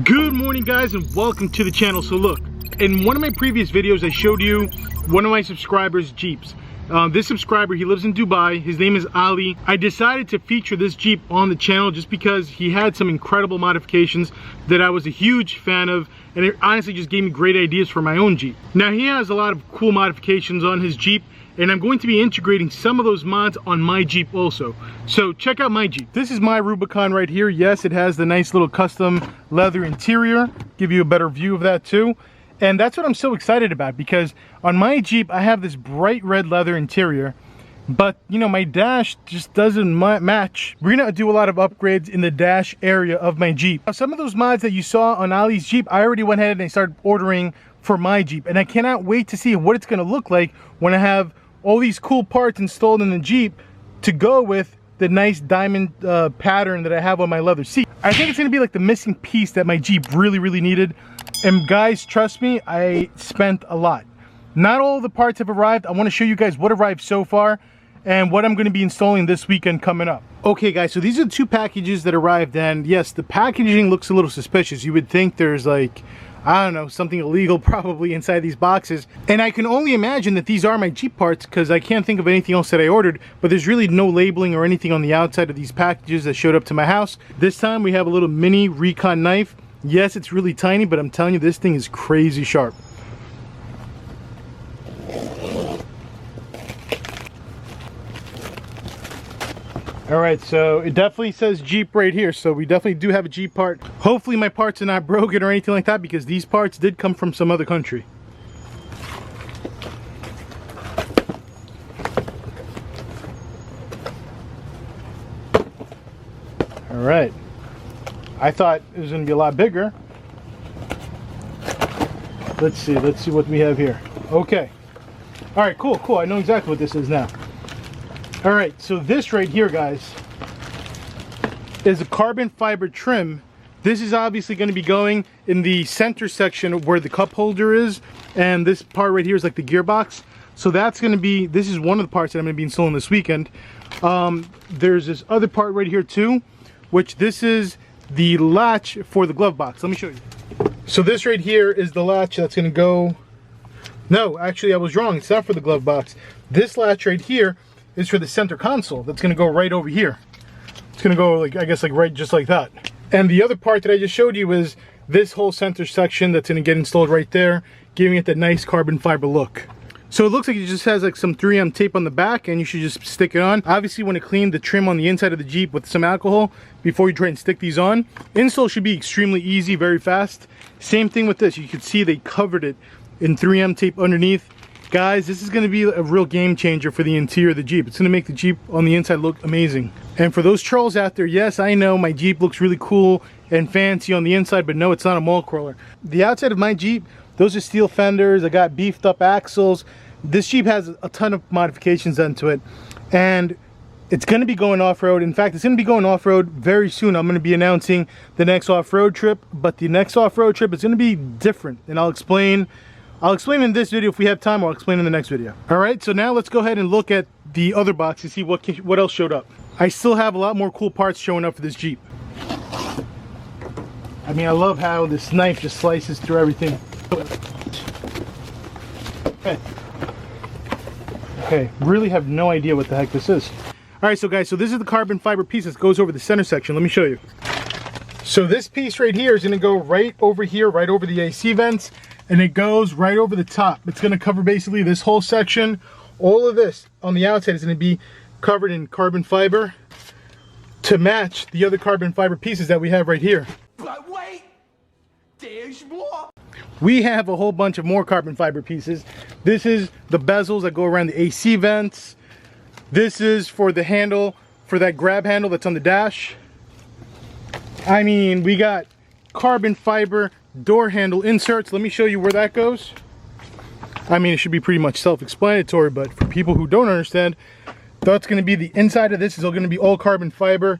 Good morning guys and welcome to the channel. So look, in one of my previous videos I showed you one of my subscribers' Jeeps. This subscriber, he lives in Dubai, his name is Ali. I decided to feature this Jeep on the channel just because he had some incredible modifications that I was a huge fan of, and it honestly just gave me great ideas for my own Jeep. Now he has a lot of cool modifications on his Jeep, and I'm going to be integrating some of those mods on my Jeep also. So check out my Jeep. This is my Rubicon right here. Yes, it has the nice little custom leather interior. Give you a better view of that too. And that's what I'm so excited about, because on my Jeep I have this bright red leather interior, but you know, my dash just doesn't match. We're gonna do a lot of upgrades in the dash area of my Jeep. Now, some of those mods that you saw on Ali's Jeep, I already went ahead and I started ordering for my Jeep, and I cannot wait to see what it's gonna look like when I have all these cool parts installed in the Jeep to go with the nice diamond pattern that I have on my leather seat. I think it's gonna be like the missing piece that my Jeep really needed. And guys, trust me, I spent a lot. Not all the parts have arrived. I want to show you guys what arrived so far and what I'm going to be installing this weekend coming up. Okay guys, so these are the two packages that arrived, and yes, the packaging looks a little suspicious. You would think there's like, I don't know, something illegal probably inside these boxes. And I can only imagine that these are my Jeep parts because I can't think of anything else that I ordered, but there's really no labeling or anything on the outside of these packages that showed up to my house. This time we have a little mini Recon knife. Yes, it's really tiny, but I'm telling you, this thing is crazy sharp. Alright, so it definitely says Jeep right here, so we definitely do have a Jeep part. Hopefully my parts are not broken or anything like that, because these parts did come from some other country. Alright. I thought it was going to be a lot bigger. Let's see what we have here. Okay. All right, cool. I know exactly what this is now. All right, so this right here, guys, is a carbon fiber trim. This is obviously going to be going in the center section where the cup holder is, and this part right here is like the gearbox. So that's going to be, this is one of the parts that I'm going to be installing this weekend. There's this other part right here too, which this is the latch for the glove box. Let me show you. So this right here is the latch that's going to go, no, actually I was wrong, it's not for the glove box. This latch right here is for the center console that's going to go right over here. It's going to go like, I guess, like right just like that. And the other part that I just showed you is this whole center section that's going to get installed right there, giving it that nice carbon fiber look. So it looks like it just has like some 3M tape on the back, and you should just stick it on. Obviously, you want to clean the trim on the inside of the Jeep with some alcohol before you try and stick these on. Install should be extremely easy, very fast. Same thing with this. You can see they covered it in 3M tape underneath. Guys, this is going to be a real game changer for the interior of the Jeep. It's going to make the Jeep on the inside look amazing. And for those trolls out there, yes, I know my Jeep looks really cool and fancy on the inside, but no, it's not a mall crawler. The outside of my Jeep, those are steel fenders. I got beefed up axles. This Jeep has a ton of modifications done to it, and it's going to be going off-road. In fact, it's going to be going off-road very soon. I'm going to be announcing the next off-road trip, but the next off-road trip is going to be different, and I'll explain in this video if we have time, or I'll explain in the next video. All right, so now let's go ahead and look at the other box to see what else showed up. I still have a lot more cool parts showing up for this Jeep. I mean, I love how this knife just slices through everything. Okay, really have no idea what the heck this is. All right, so guys, so this is the carbon fiber piece that goes over the center section. Let me show you. So this piece right here is going to go right over here, right over the AC vents, and it goes right over the top. It's going to cover basically this whole section. All of this on the outside is going to be covered in carbon fiber to match the other carbon fiber pieces that we have right here. But wait, there's more. We have a whole bunch of more carbon fiber pieces. This is the bezels that go around the AC vents. This is for the handle, for that grab handle that's on the dash. I mean, we got carbon fiber door handle inserts. Let me show you where that goes. I mean, it should be pretty much self-explanatory, but for people who don't understand, that's going to be the inside of this is going to be all carbon fiber.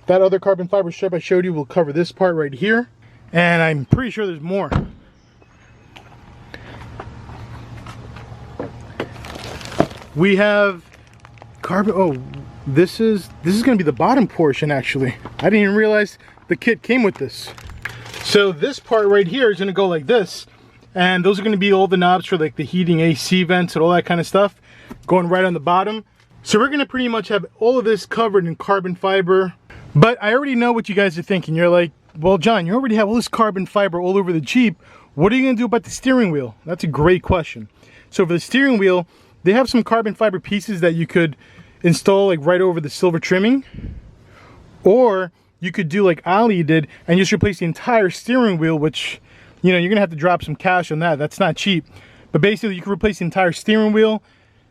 That other carbon fiber strip I showed you will cover this part right here. And I'm pretty sure there's more. We have carbon, oh, this is going to be the bottom portion actually. I didn't even realize the kit came with this. So this part right here is gonna go like this, and those are gonna be all the knobs for like the heating, AC vents, and all that kind of stuff going right on the bottom. So we're gonna pretty much have all of this covered in carbon fiber. But I already know what you guys are thinking. You're like, well, John, you already have all this carbon fiber all over the Jeep. What are you gonna do about the steering wheel? That's a great question. So for the steering wheel, they have some carbon fiber pieces that you could install like right over the silver trimming, or you could do like Ali did and just replace the entire steering wheel, which, you know, you're gonna have to drop some cash on that. That's not cheap. But basically you can replace the entire steering wheel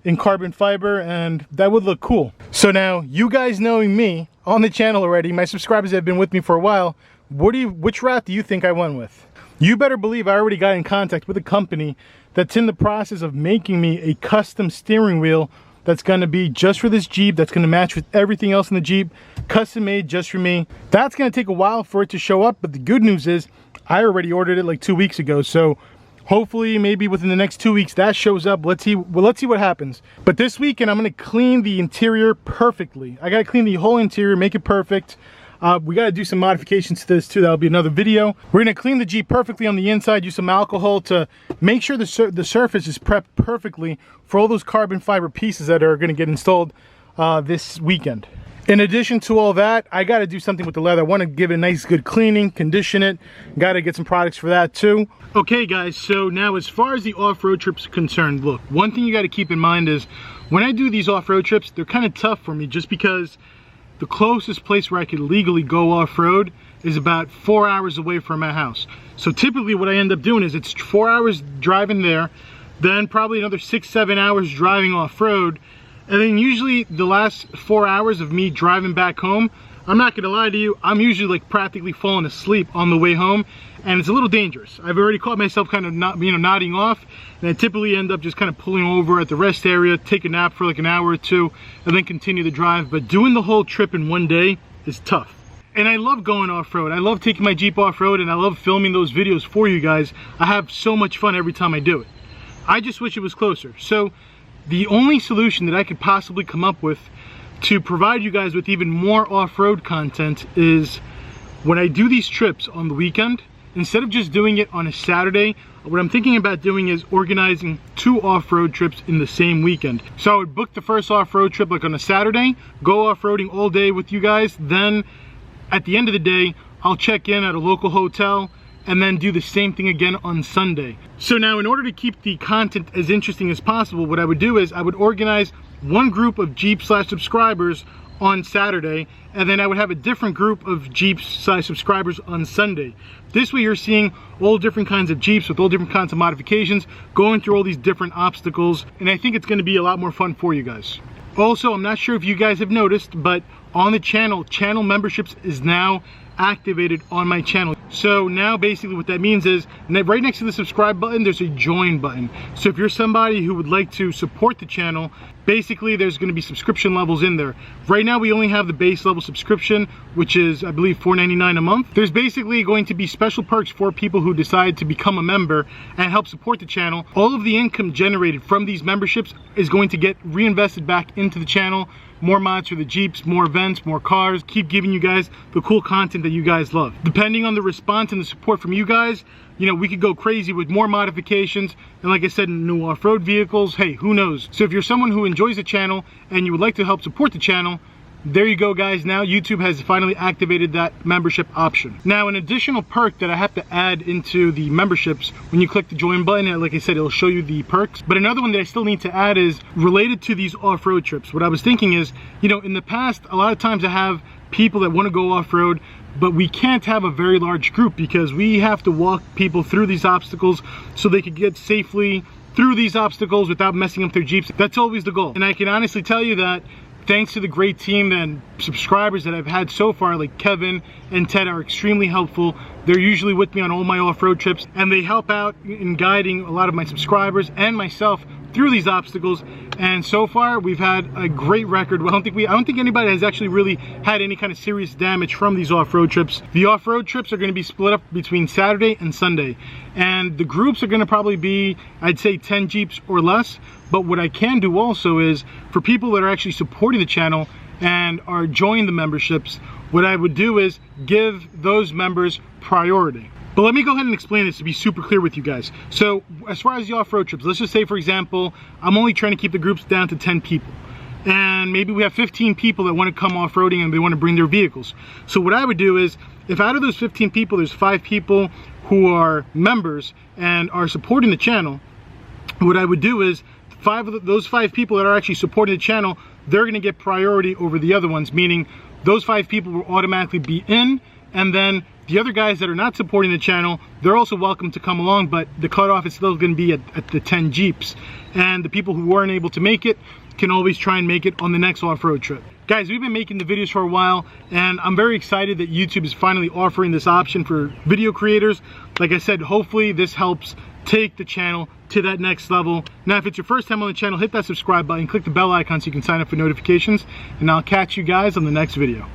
in carbon fiber, and that would look cool. So now, you guys knowing me on the channel already, my subscribers have been with me for a while, which route do you think I went with? You better believe I already got in contact with a company that's in the process of making me a custom steering wheel that's gonna be just for this Jeep, that's gonna match with everything else in the Jeep, custom made just for me. That's gonna take a while for it to show up, but the good news is I already ordered it like 2 weeks ago, so hopefully maybe within the next 2 weeks that shows up. Let's see what happens. But this weekend I'm gonna clean the interior perfectly. I gotta clean the whole interior, make it perfect. We gotta do some modifications to this too. That'll be another video. We're gonna clean the Jeep perfectly on the inside, use some alcohol to make sure the surface is prepped perfectly for all those carbon fiber pieces that are gonna get installed this weekend. In addition to all that, I gotta do something with the leather. I wanna give it a nice good cleaning, condition it. Gotta get some products for that too. Okay guys, so now as far as the off-road trips are concerned, look, one thing you gotta keep in mind is when I do these off-road trips, they're kind of tough for me just because the closest place where I could legally go off-road is about 4 hours away from my house. So typically what I end up doing is it's 4 hours driving there, then probably another 6-7 hours driving off-road, and then usually the last 4 hours of me driving back home, I'm not gonna lie to you, I'm usually like practically falling asleep on the way home, and it's a little dangerous. I've already caught myself kind of nodding off, and I typically end up just kind of pulling over at the rest area, take a nap for like an hour or two, and then continue the drive. But doing the whole trip in one day is tough. And I love going off-road. I love taking my Jeep off-road, and I love filming those videos for you guys. I have so much fun every time I do it. I just wish it was closer. So the only solution that I could possibly come up with to provide you guys with even more off-road content is when I do these trips on the weekend, instead of just doing it on a Saturday, what I'm thinking about doing is organizing 2 off-road trips in the same weekend. So I would book the first off-road trip like on a Saturday, go off-roading all day with you guys, then at the end of the day, I'll check in at a local hotel and then do the same thing again on Sunday. So now in order to keep the content as interesting as possible, what I would do is I would organize one group of Jeep/subscribers on Saturday, and then I would have a different group of Jeep/subscribers on Sunday. This way you're seeing all different kinds of Jeeps with all different kinds of modifications, going through all these different obstacles, and I think it's gonna be a lot more fun for you guys. Also, I'm not sure if you guys have noticed, but on the channel memberships is now activated on my channel. So now basically what that means is right next to the subscribe button there's a join button. So if you're somebody who would like to support the channel, basically there's going to be subscription levels in there. Right now we only have the base level subscription, which is I believe $4.99 a month. There's basically going to be special perks for people who decide to become a member and help support the channel. All of the income generated from these memberships is going to get reinvested back into the channel. More mods for the Jeeps, more events, more cars, keep giving you guys the cool content that you guys love. Depending on the response and the support from you guys, you know, we could go crazy with more modifications, and like I said, new off-road vehicles, hey, who knows? So if you're someone who enjoys the channel and you would like to help support the channel, there you go guys, now YouTube has finally activated that membership option. Now an additional perk that I have to add into the memberships, when you click the join button, and like I said, it'll show you the perks, but another one that I still need to add is related to these off-road trips. What I was thinking is, you know, in the past, a lot of times I have people that want to go off-road, but we can't have a very large group because we have to walk people through these obstacles so they could get safely through these obstacles without messing up their Jeeps. That's always the goal. And I can honestly tell you that thanks to the great team and subscribers that I've had so far, like Kevin and Ted are extremely helpful. They're usually with me on all my off-road trips, and they help out in guiding a lot of my subscribers and myself through these obstacles. And so far we've had a great record. I don't think anybody has actually really had any kind of serious damage from these off-road trips. The off-road trips are going to be split up between Saturday and Sunday, and the groups are going to probably be, I'd say, 10 Jeeps or less. But what I can do also is, for people that are actually supporting the channel and are joining the memberships, what I would do is give those members priority. But let me go ahead and explain this to be super clear with you guys. So as far as the off-road trips, let's just say, for example, I'm only trying to keep the groups down to 10 people. And maybe we have 15 people that want to come off-roading and they want to bring their vehicles. So what I would do is, if out of those 15 people, there's 5 people who are members and are supporting the channel, what I would do is, those 5 people that are actually supporting the channel, they're going to get priority over the other ones, meaning those 5 people will automatically be in, and then the other guys that are not supporting the channel, they're also welcome to come along, but the cutoff is still going to be at the 10 Jeeps. And the people who weren't able to make it can always try and make it on the next off-road trip. Guys, we've been making the videos for a while, and I'm very excited that YouTube is finally offering this option for video creators. Like I said, hopefully this helps take the channel to that next level. Now, if it's your first time on the channel, hit that subscribe button, click the bell icon so you can sign up for notifications, and I'll catch you guys on the next video.